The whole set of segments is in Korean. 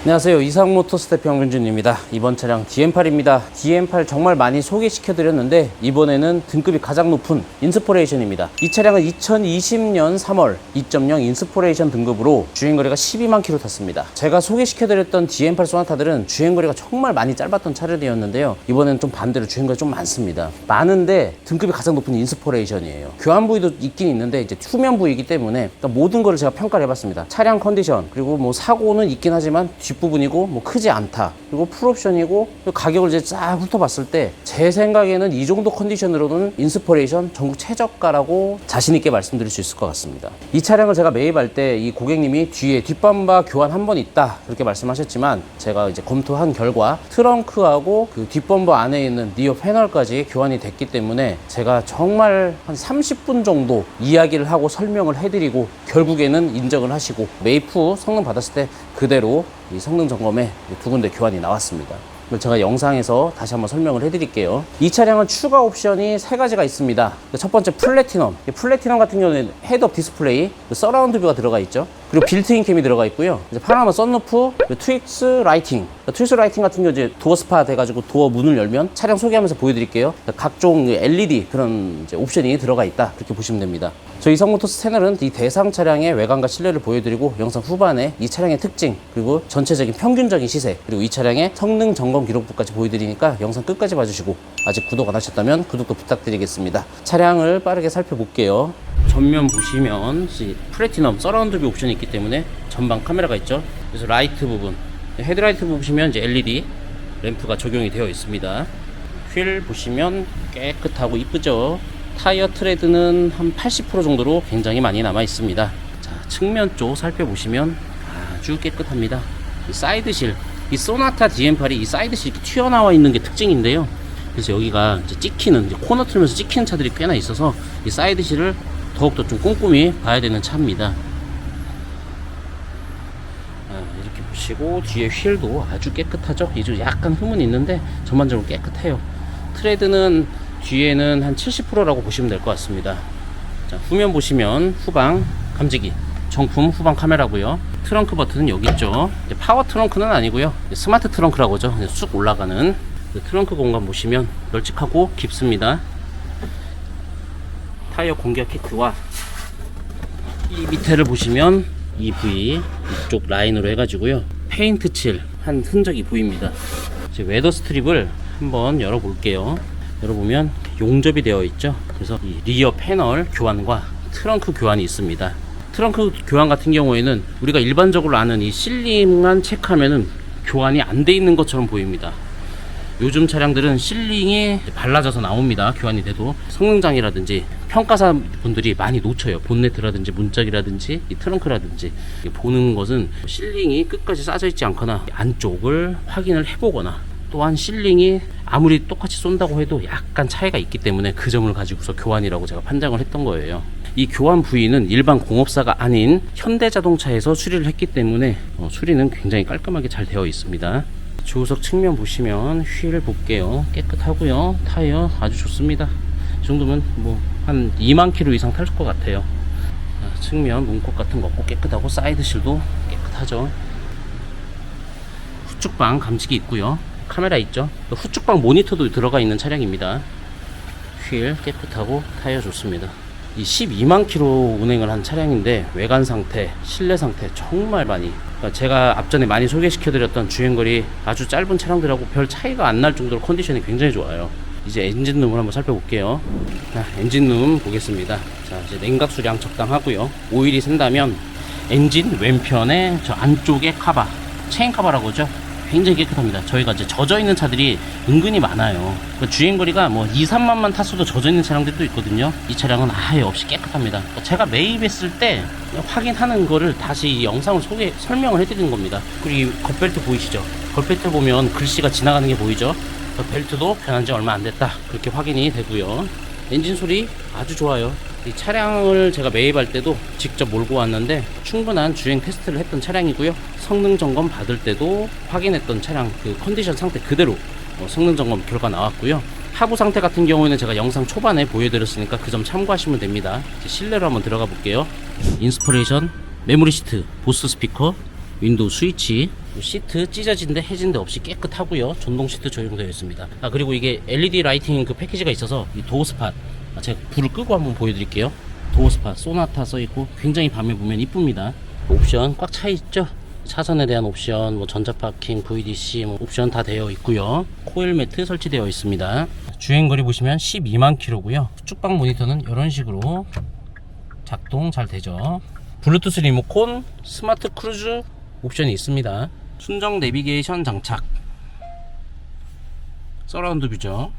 안녕하세요. 이상모터스 대표 황균준입니다. 이번 차량 DM8입니다. DM8 정말 많이 소개시켜드렸는데 이번에는 등급이 가장 높은 인스포레이션입니다. 이 차량은 2020년 3월 2.0 인스포레이션 등급으로 주행거리가 12만 킬로 탔습니다. 제가 소개시켜드렸던 DM8 소나타들은 주행거리가 정말 많이 짧았던 차량이었는데요. 이번에는 좀 반대로 주행거리가 좀 많습니다. 많은데 등급이 가장 높은 인스포레이션이에요. 교환 부위도 있긴 있는데 이제 후면 부위이기 때문에 모든 거를 제가 평가를 해봤습니다. 차량 컨디션 그리고 뭐 사고는 있긴 하지만 뒷부분이고 뭐 크지 않다. 그리고 풀옵션이고 가격을 이제 쫙 훑어봤을 때 제 생각에는 이 정도 컨디션으로는 인스포레이션 전국 최저가라고 자신있게 말씀드릴 수 있을 것 같습니다. 이 차량을 제가 매입할 때 이 고객님이 뒤에 뒷범바 교환 한 번 있다 그렇게 말씀하셨지만 제가 이제 검토한 결과 트렁크하고 그 뒷범바 안에 있는 리어 패널까지 교환이 됐기 때문에 제가 정말 한 30분 정도 이야기를 하고 설명을 해드리고 결국에는 인정을 하시고 매입 후 성능 받았을 때 그대로 이 성능 점검에 두 군데 교환이 나왔습니다. 제가 영상에서 다시 한번 설명을 해드릴게요. 이 차량은 추가 옵션이 3가지가 있습니다. 첫 번째 플래티넘. 플래티넘 같은 경우는 헤드업 디스플레이, 서라운드 뷰가 들어가 있죠. 그리고 빌트인 캠이 들어가 있고요. 이제 파노라마 썬루프, 트윅스 라이팅. 트윅스 라이팅 같은 경우 이제 도어 스파 돼가지고 도어 문을 열면 차량 소개하면서 보여드릴게요. 각종 LED 그런 이제 옵션이 들어가 있다. 그렇게 보시면 됩니다. 저희 이상모터스 채널은 이 대상 차량의 외관과 실내를 보여드리고 영상 후반에 이 차량의 특징 그리고 전체적인 평균적인 시세 그리고 이 차량의 성능 점검 기록부까지 보여드리니까 영상 끝까지 봐주시고 아직 구독 안 하셨다면 구독도 부탁드리겠습니다. 차량을 빠르게 살펴볼게요. 전면 보시면 플래티넘 서라운드 뷰 옵션이 있기 때문에 전방 카메라가 있죠. 그래서 라이트 부분 헤드라이트 보시면 이제 LED 램프가 적용이 되어 있습니다. 휠 보시면 깨끗하고 이쁘죠. 타이어 트레드는 한 80% 정도로 굉장히 많이 남아 있습니다. 자, 측면 쪽 살펴보시면 아주 깨끗합니다. 이 사이드실, 이 소나타 DM8이 이 사이드실 이렇게 튀어나와 있는 게 특징인데요. 그래서 여기가 이제 찍히는, 이제 코너 틀면서 찍히는 차들이 꽤나 있어서 이 사이드실을 더욱더 좀 꼼꼼히 봐야 되는 차입니다. 이렇게 보시고 뒤에 휠도 아주 깨끗하죠. 이제 약간 흠은 있는데 전반적으로 깨끗해요. 트레드는 뒤에는 한 70%라고 보시면 될 것 같습니다. 자, 후면 보시면 후방 감지기 정품 후방 카메라고요. 트렁크 버튼은 여기 있죠. 파워 트렁크는 아니고요. 스마트 트렁크라고 하죠. 쑥 올라가는 트렁크 공간 보시면 널찍하고 깊습니다. 타이어 공기압 키트와 이 밑에를 보시면 이 부위 이쪽 라인으로 해가지고요. 페인트 칠 한 흔적이 보입니다. 이제 웨더 스트립을 한번 열어볼게요. 열어보면 용접이 되어 있죠. 그래서 이 리어 패널 교환과 트렁크 교환이 있습니다. 트렁크 교환 같은 경우에는 우리가 일반적으로 아는 이 실링만 체크하면은 교환이 안 돼 있는 것처럼 보입니다. 요즘 차량들은 실링이 발라져서 나옵니다. 교환이 돼도 성능장이라든지 평가사 분들이 많이 놓쳐요. 본네트라든지 문짝이라든지 이 트렁크라든지 보는 것은 실링이 끝까지 싸져 있지 않거나 안쪽을 확인을 해보거나 또한 실링이 아무리 똑같이 쏜다고 해도 약간 차이가 있기 때문에 그 점을 가지고서 교환이라고 제가 판정을 했던 거예요. 이 교환 부위는 일반 공업사가 아닌 현대자동차에서 수리를 했기 때문에 수리는 굉장히 깔끔하게 잘 되어 있습니다. 조수석 측면 보시면 휠 볼게요. 깨끗하고요. 타이어 아주 좋습니다. 이 정도면 뭐 한 2만 킬로 이상 탈 것 같아요. 측면 문콕 같은 거 없고 깨끗하고 사이드실도 깨끗하죠. 후측방 감지기 있고요. 카메라 있죠. 후측방 모니터도 들어가 있는 차량입니다. 휠 깨끗하고 타이어 좋습니다. 이 12만 킬로 운행을 한 차량인데 외관 상태, 실내 상태 정말 많이, 그러니까 제가 앞전에 많이 소개시켜드렸던 주행거리 아주 짧은 차량들하고 별 차이가 안 날 정도로 컨디션이 굉장히 좋아요. 이제 엔진룸을 한번 살펴볼게요. 엔진룸 보겠습니다. 자, 이제 냉각 수량 적당하고요. 오일이 샌다면 엔진 왼편에 저 안쪽에 카바, 체인 카바라고 하죠. 굉장히 깨끗합니다. 저희가 이제 젖어 있는 차들이 은근히 많아요. 그러니까 주행거리가 뭐 2, 3만만 탔어도 젖어 있는 차량들도 있거든요. 이 차량은 아예 없이 깨끗합니다. 그러니까 제가 매입했을 때 확인하는 거를 다시 이 영상을 설명을 해드리는 겁니다. 그리고 이 겉벨트 보이시죠? 겉벨트 보면 글씨가 지나가는 게 보이죠? 벨트도 변한 지 얼마 안 됐다. 그렇게 확인이 되고요. 엔진 소리 아주 좋아요. 이 차량을 제가 매입할 때도 직접 몰고 왔는데 충분한 주행 테스트를 했던 차량이고요. 성능 점검 받을 때도 확인했던 차량 그 컨디션 상태 그대로 성능 점검 결과 나왔고요. 하부 상태 같은 경우에는 제가 영상 초반에 보여드렸으니까 그 점 참고하시면 됩니다. 이제 실내로 한번 들어가 볼게요. 인스퍼레이션, 메모리 시트, 보스 스피커, 윈도우 스위치, 시트 찢어진 데 해진 데 없이 깨끗하고요. 전동 시트 적용되어 있습니다. 그리고 이게 LED 라이팅 그 패키지가 있어서 이 도어 스팟, 제가 불을 끄고 한번 보여드릴게요. 도어 스팟 소나타 써있고 굉장히 밤에 보면 이쁩니다. 옵션 꽉 차 있죠. 차선에 대한 옵션, 뭐 전자파킹, VDC 뭐 옵션 다 되어 있고요. 코일 매트 설치되어 있습니다. 주행거리 보시면 12만 킬로고요. 축방 모니터는 이런 식으로 작동 잘 되죠. 블루투스 리모컨, 스마트 크루즈 옵션이 있습니다. 순정 내비게이션 장착, 서라운드 뷰죠.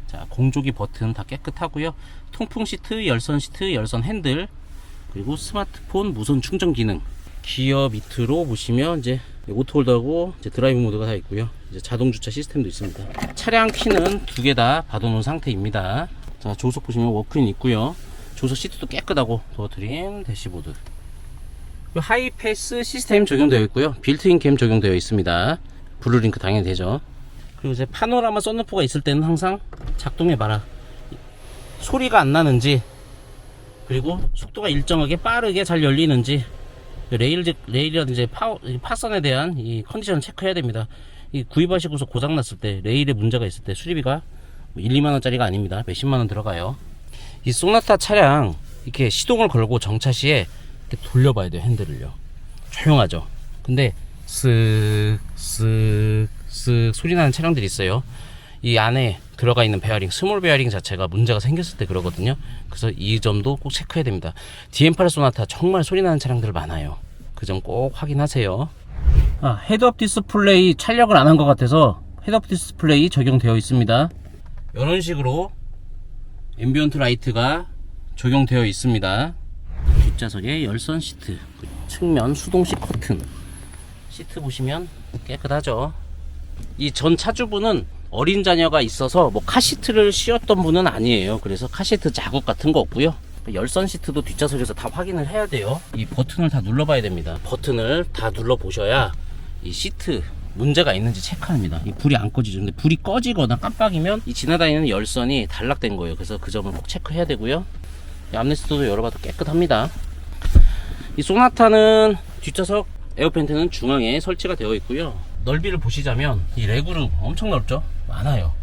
자, 공조기 버튼 다 깨끗하고요. 통풍 시트, 열선 시트, 열선 핸들, 그리고 스마트폰 무선 충전 기능. 기어 밑으로 보시면 이제 오토홀더하고 이제 드라이브 모드가 다 있고요. 이제 자동 주차 시스템도 있습니다. 차량 키는 두 개 다 받아놓은 상태입니다. 자, 조석 보시면 워크인 있고요. 조석 시트도 깨끗하고 도어 트림, 대시보드. 하이패스 시스템 적용되어 있고요. 빌트인 캠 적용되어 있습니다. 블루링크 당연히 되죠. 그리고 이제 파노라마 썬루프가 있을 때는 항상 작동해봐라, 소리가 안 나는지, 그리고 속도가 일정하게 빠르게 잘 열리는지, 레일이라든지 파선에 대한 이 컨디션을 체크해야 됩니다. 이 구입하시고서 고장났을 때, 레일에 문제가 있을 때 수리비가 1, 2만원짜리가 아닙니다. 몇십만원 들어가요. 이 소나타 차량 이렇게 시동을 걸고 정차 시에 이렇게 돌려봐야 돼요. 핸들을요. 조용하죠. 근데 쓱 소리 나는 차량들이 있어요. 이 안에 들어가 있는 베어링, 스몰 베어링 자체가 문제가 생겼을 때 그러거든요. 그래서 이 점도 꼭 체크해야 됩니다. DM8 소나타 정말 소리 나는 차량들 많아요. 그 점 꼭 확인하세요. 헤드업 디스플레이 촬영을 안 한 것 같아서 헤드업 디스플레이 적용되어 있습니다. 이런 식으로 앰비언트 라이트가 적용되어 있습니다. 뒷좌석에 열선 시트, 측면 수동식 커튼, 시트 보시면 깨끗하죠. 이 전 차주분은 어린 자녀가 있어서 뭐 카시트를 씌웠던 분은 아니에요. 그래서 카시트 자국 같은 거 없고요. 열선 시트도 뒷좌석에서 다 확인을 해야 돼요. 이 버튼을 다 눌러봐야 됩니다. 버튼을 다 눌러 보셔야 이 시트 문제가 있는지 체크합니다. 이 불이 안 꺼지죠. 근데 불이 꺼지거나 깜빡이면 이 지나다니는 열선이 단락된 거예요. 그래서 그 점을 꼭 체크해야 되고요. 이 암레스트도 열어봐도 깨끗합니다. 이 소나타는 뒷좌석 에어팬트는 중앙에 설치가 되어 있고요. 넓이를 보시자면 이 레그룸 엄청 넓죠? 많아요.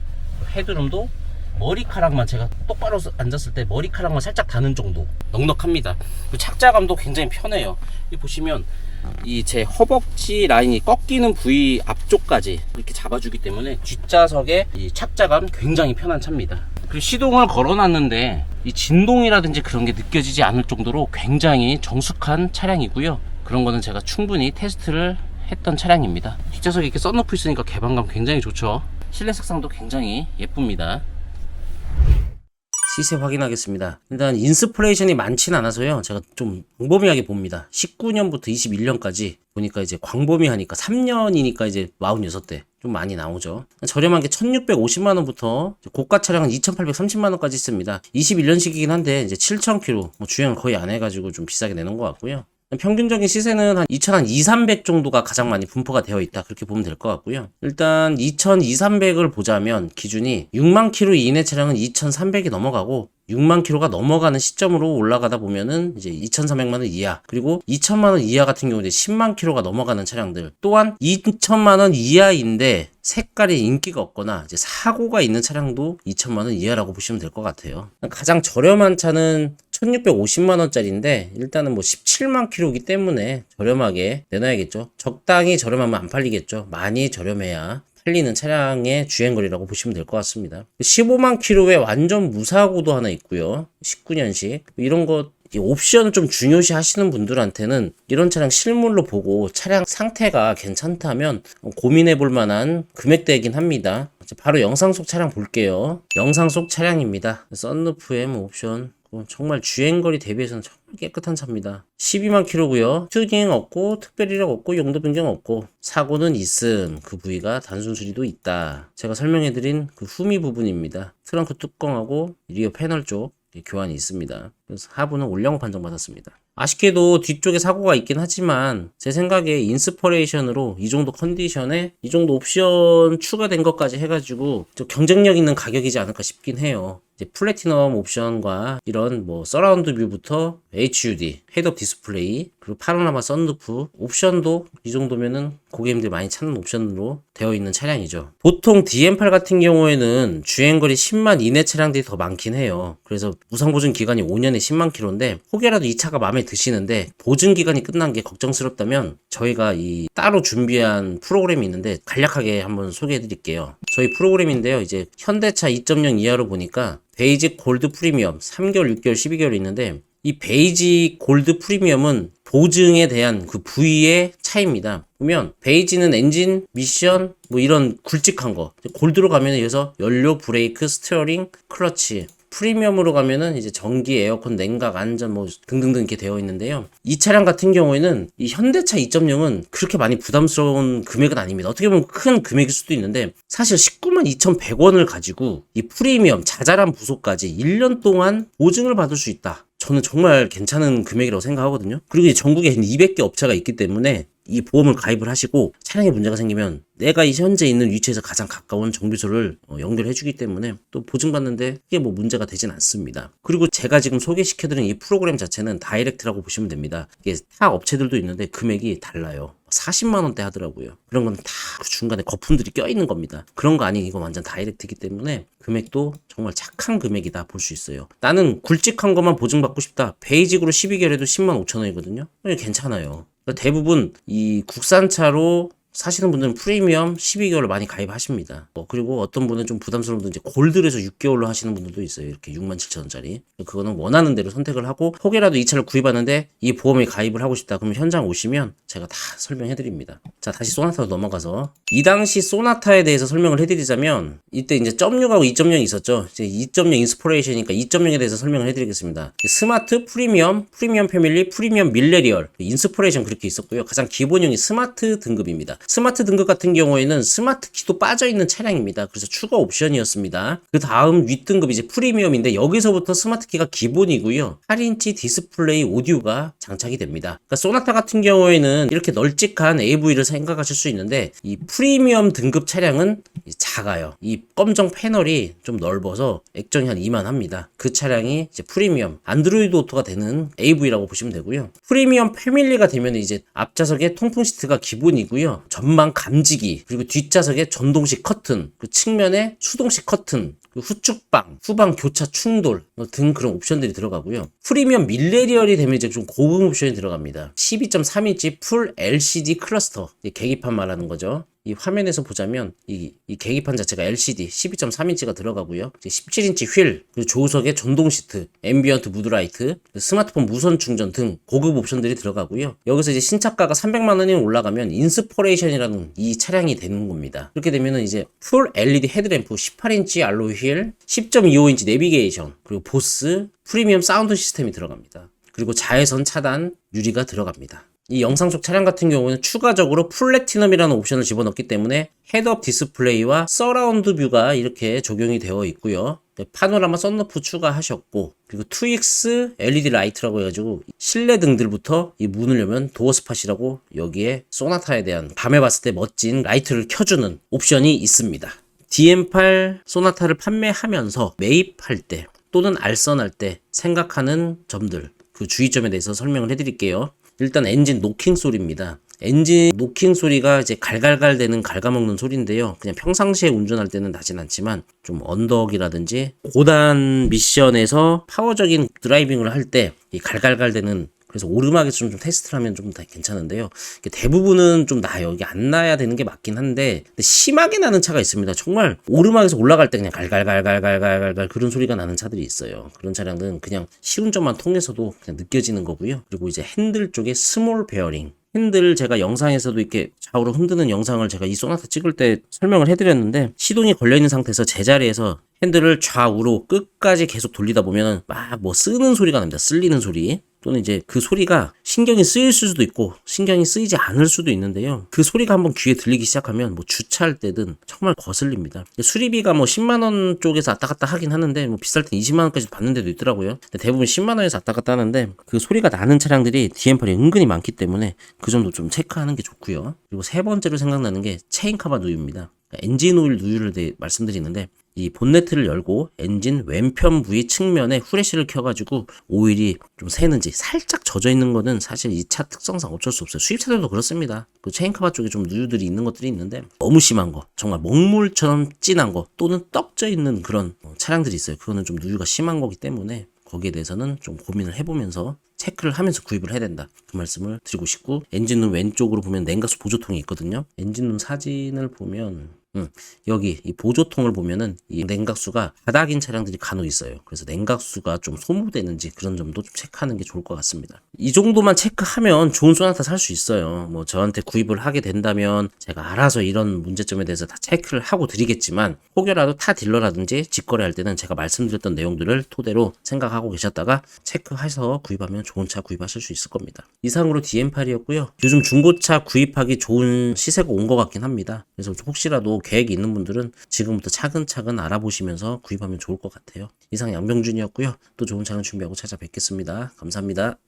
헤드룸도 머리카락만, 제가 똑바로 앉았을 때 머리카락만 살짝 닿는 정도 넉넉합니다. 착자감도 굉장히 편해요. 이 보시면 이 제 허벅지 라인이 꺾이는 부위 앞쪽까지 이렇게 잡아주기 때문에 뒷좌석에 이 착자감 굉장히 편한 차입니다. 그리고 시동을 걸어놨는데 이 진동이라든지 그런 게 느껴지지 않을 정도로 굉장히 정숙한 차량이고요. 그런 거는 제가 충분히 테스트를 했던 차량입니다. 뒷좌석에 이렇게 썬루프 있으니까 개방감 굉장히 좋죠. 실내 색상도 굉장히 예쁩니다. 시세 확인하겠습니다. 일단 인스프레이션이 많진 않아서요. 제가 좀 광범위하게 봅니다. 19년부터 21년까지 보니까 이제 광범위하니까 3년이니까 이제 46대 좀 많이 나오죠. 저렴한 게 1650만원부터 고가 차량은 2830만원까지 있습니다. 21년식이긴 한데 이제 7000km 주행을 거의 안 해가지고 좀 비싸게 내는 것 같고요. 평균적인 시세는 한 2200 정도가 가장 많이 분포가 되어 있다, 그렇게 보면 될 것 같고요. 일단 2200을 보자면 기준이 6만 킬로 이내 차량은 2300이 넘어가고 6만 킬로가 넘어가는 시점으로 올라가다 보면은 이제 2,400만 원 이하, 그리고 2천만 원 이하 같은 경우는 10만 킬로가 넘어가는 차량들, 또한 2천만 원 이하인데 색깔이 인기가 없거나 이제 사고가 있는 차량도 2천만 원 이하라고 보시면 될 것 같아요. 가장 저렴한 차는 1650만 원짜리인데 일단은 뭐 17만 킬로이기 때문에 저렴하게 내놔야겠죠. 적당히 저렴하면 안 팔리겠죠. 많이 저렴해야 팔리는 차량의 주행거리라고 보시면 될 것 같습니다. 15만 킬로에 완전 무사고도 하나 있고요. 19년식 이런 거 옵션 좀 중요시 하시는 분들한테는 이런 차량 실물로 보고 차량 상태가 괜찮다면 고민해 볼 만한 금액대이긴 합니다. 바로 영상 속 차량 볼게요. 영상 속 차량입니다. 썬루프에 옵션 정말 주행거리 대비해서는 정말 깨끗한 차입니다. 12만 킬로고요. 튜닝 없고 특별 이력 없고 용도 변경 없고 사고는 있음. 그 부위가 단순 수리도 있다. 제가 설명해드린 그 후미 부분입니다. 트렁크 뚜껑하고 리어 패널 쪽 교환이 있습니다. 그래서 하부는 올량호 판정받았습니다. 아쉽게도 뒤쪽에 사고가 있긴 하지만 제 생각에 인스퍼레이션으로 이 정도 컨디션에 이 정도 옵션 추가된 것까지 해가지고 좀 경쟁력 있는 가격이지 않을까 싶긴 해요. 이제 플래티넘 옵션과 이런 뭐 서라운드 뷰부터 HUD, 헤드업 디스플레이, 그리고 파노라마 썬루프 옵션도 이 정도면은 고객님들 많이 찾는 옵션으로 되어 있는 차량이죠. 보통 DM8 같은 경우에는 주행거리 10만 이내 차량들이 더 많긴 해요. 그래서 무상보증 기간이 5년에 10만 킬로인데 혹여라도 이 차가 마음에 드시는데 보증 기간이 끝난 게 걱정스럽다면 저희가 이 따로 준비한 프로그램이 있는데 간략하게 한번 소개해 드릴게요. 저희 프로그램인데요. 이제 현대차 2.0 이하로 보니까 베이직 골드 프리미엄 3개월, 6개월, 12개월 있는데 이 베이직 골드 프리미엄은 보증에 대한 그 부위의 차이입니다. 보면 베이지는 엔진, 미션 뭐 이런 굵직한 거, 골드로 가면 여기서 연료, 브레이크, 스티어링, 클러치, 프리미엄으로 가면은 이제 전기, 에어컨, 냉각, 안전 뭐 등등등 이렇게 되어 있는데요. 이 차량 같은 경우에는 이 현대차 2.0은 그렇게 많이 부담스러운 금액은 아닙니다. 어떻게 보면 큰 금액일 수도 있는데 사실 19만 2,100원을 가지고 이 프리미엄 자잘한 부속까지 1년 동안 보증을 받을 수 있다. 저는 정말 괜찮은 금액이라고 생각하거든요. 그리고 이제 전국에 200개 업체가 있기 때문에 이 보험을 가입을 하시고 차량에 문제가 생기면 내가 이 현재 있는 위치에서 가장 가까운 정비소를 연결해 주기 때문에 또 보증받는데 크게 뭐 문제가 되진 않습니다. 그리고 제가 지금 소개시켜드린 이 프로그램 자체는 다이렉트라고 보시면 됩니다. 이게 타 업체들도 있는데 금액이 달라요. 40만 원대 하더라고요. 그런 건 다 그 중간에 거품들이 껴있는 겁니다. 그런 거 아니 이거 완전 다이렉트이기 때문에 금액도 정말 착한 금액이다 볼 수 있어요. 나는 굵직한 것만 보증받고 싶다. 베이직으로 12개월 해도 10만 5천 원이거든요. 괜찮아요. 대부분 이 국산차로 사시는 분들은 프리미엄 12개월로 많이 가입하십니다. 그리고 어떤 분은 좀 부담스러운 분은 이제 골드에서 6개월로 하시는 분들도 있어요. 이렇게 67,000원짜리. 그거는 원하는 대로 선택을 하고 혹여라도 이 차를 구입하는데 이 보험에 가입을 하고 싶다. 그러면 현장 오시면 제가 다 설명해 드립니다. 자, 다시 소나타로 넘어가서 이 당시 소나타에 대해서 설명을 해드리자면 이때 이제 .6하고 2.0이 있었죠. 이제 2.0 인스퍼레이션이니까 2.0에 대해서 설명을 해드리겠습니다. 스마트, 프리미엄, 프리미엄 패밀리, 프리미엄 밀레리얼, 인스퍼레이션 그렇게 있었고요. 가장 기본형이 스마트 등급입니다. 스마트 등급 같은 경우에는 스마트 키도 빠져있는 차량입니다. 그래서 추가 옵션이었습니다. 그 다음 윗등급 이제 프리미엄인데 여기서부터 스마트 키가 기본이고요. 8인치 디스플레이 오디오가 장착이 됩니다. 그러니까 소나타 같은 경우에는 이렇게 널찍한 AV를 생각하실 수 있는데 이 프리미엄 등급 차량은 작아요. 이 검정 패널이 좀 넓어서 액정이 한 이만합니다. 그 차량이 이제 프리미엄 안드로이드 오토가 되는 AV라고 보시면 되고요. 프리미엄 패밀리가 되면 이제 앞좌석에 통풍 시트가 기본이고요. 전방 감지기, 그리고 뒷좌석에 전동식 커튼, 그 측면에 수동식 커튼, 그 후측방, 후방 교차 충돌 등 그런 옵션들이 들어가고요. 프리미엄 밀레리얼이 되면 이제 좀 고급 옵션이 들어갑니다. 12.3인치 풀 LCD 클러스터, 계기판 말하는 거죠. 이 화면에서 보자면 이 계기판 자체가 LCD 12.3인치가 들어가고요. 17인치 휠, 그리고 조수석에 전동 시트, 앰비언트 무드라이트, 스마트폰 무선 충전 등 고급 옵션들이 들어가고요. 여기서 이제 신차가가 300만 원이 올라가면 인스퍼레이션이라는 이 차량이 되는 겁니다. 그렇게 되면은 이제 풀 LED 헤드램프, 18인치 알로이 휠, 10.25인치 내비게이션, 그리고 보스, 프리미엄 사운드 시스템이 들어갑니다. 그리고 자외선 차단 유리가 들어갑니다. 이 영상 속 차량 같은 경우는 추가적으로 플래티넘이라는 옵션을 집어넣기 때문에 헤드업 디스플레이와 서라운드 뷰가 이렇게 적용이 되어 있고요. 파노라마 썬루프 추가하셨고, 그리고 2X LED 라이트라고 해가지고 실내 등들부터 이 문을 열면 도어 스팟이라고 여기에 소나타에 대한 밤에 봤을 때 멋진 라이트를 켜주는 옵션이 있습니다. DM8 소나타를 판매하면서 매입할 때 또는 알선할 때 생각하는 점들, 그 주의점에 대해서 설명을 해드릴게요. 일단 엔진 노킹 소리입니다. 엔진 노킹 소리가 이제 갈갈갈 되는 갉아먹는 소리인데요. 그냥 평상시에 운전할 때는 나진 않지만 좀 언덕이라든지 고단 미션에서 파워적인 드라이빙을 할 때 이 갈갈갈 되는, 그래서 오르막에서 좀 테스트를 하면 좀 다 괜찮은데요. 대부분은 좀 나요. 이게 안 나야 되는 게 맞긴 한데 심하게 나는 차가 있습니다. 정말 오르막에서 올라갈 때 그냥 갈갈갈갈갈갈갈 그런 소리가 나는 차들이 있어요. 그런 차량들은 그냥 시운전만 통해서도 그냥 느껴지는 거고요. 그리고 이제 핸들 쪽에 스몰 베어링, 핸들 제가 영상에서도 이렇게 좌우로 흔드는 영상을 제가 이 소나타 찍을 때 설명을 해드렸는데 시동이 걸려있는 상태에서 제자리에서 핸들을 좌우로 끝까지 계속 돌리다 보면 막 뭐 쓰는 소리가 납니다. 쓸리는 소리. 또는 이제 그 소리가 신경이 쓰일 수도 있고 신경이 쓰이지 않을 수도 있는데요. 그 소리가 한번 귀에 들리기 시작하면 뭐 주차할 때든 정말 거슬립니다. 수리비가 뭐 10만 원 쪽에서 왔다 갔다 하긴 하는데 뭐 비쌀 땐 20만 원까지 받는 데도 있더라고요. 근데 대부분 10만 원에서 왔다 갔다 하는데 그 소리가 나는 차량들이 DM8이 은근히 많기 때문에 그 점도 좀 체크하는 게 좋고요. 그리고 세 번째로 생각나는 게 체인카바 누유입니다. 엔진 오일 누유를 말씀드리는데, 이 본네트를 열고 엔진 왼편 부위 측면에 후레쉬를 켜가지고 오일이 좀 새는지 살짝 젖어 있는 거는 사실 이 차 특성상 어쩔 수 없어요. 수입차들도 그렇습니다. 그 체인카바 쪽에 좀 누유들이 있는 것들이 있는데, 너무 심한 거, 정말 먹물처럼 진한 거 또는 떡져 있는 그런 차량들이 있어요. 그거는 좀 누유가 심한 거기 때문에 거기에 대해서는 좀 고민을 해보면서 체크를 하면서 구입을 해야 된다, 그 말씀을 드리고 싶고, 엔진룸 왼쪽으로 보면 냉각수 보조통이 있거든요. 엔진룸 사진을 보면 여기 이 보조통을 보면은 이 냉각수가 바닥인 차량들이 간혹 있어요. 그래서 냉각수가 좀 소모되는지 그런 점도 좀 체크하는 게 좋을 것 같습니다. 이 정도만 체크하면 좋은 소나타 살 수 있어요. 뭐 저한테 구입을 하게 된다면 제가 알아서 이런 문제점에 대해서 다 체크를 하고 드리겠지만, 혹여라도 타 딜러라든지 직거래할 때는 제가 말씀드렸던 내용들을 토대로 생각하고 계셨다가 체크해서 구입하면 좋은 차 구입하실 수 있을 겁니다. 이상으로 DM8이었고요. 요즘 중고차 구입하기 좋은 시세가 온 것 같긴 합니다. 그래서 혹시라도 계획이 있는 분들은 지금부터 차근차근 알아보시면서 구입하면 좋을 것 같아요. 이상 양병준이었고요. 또 좋은 차량 준비하고 찾아뵙겠습니다. 감사합니다.